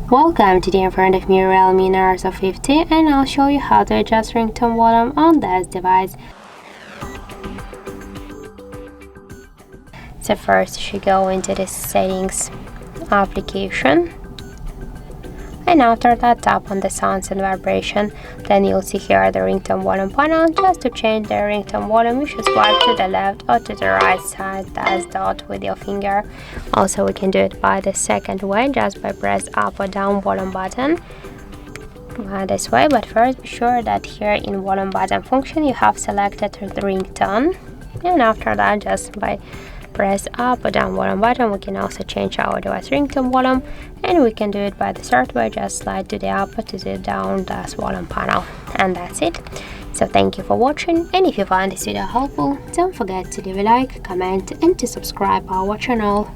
Welcome, today in front of me Realme Narzo 50 and I'll show you how to adjust ringtone volume on this device. So first you should go into the settings application, and after that tap on the sounds and vibration. Then you'll see here the ringtone volume panel. Just to change the ringtone volume, you should swipe to the left or to the right side, that's dot with your finger. Also we can do it by the second way, just by press up or down volume button this way. But first be sure that here in volume button function you have selected the ringtone, and after that just by press up or down volume button we can also change our device ringtone volume, and we can do it by the third way, just slide to the up or to the down this volume panel, and that's it. So thank you for watching, and if you found this video helpful, don't forget to leave a like, comment and to subscribe our channel.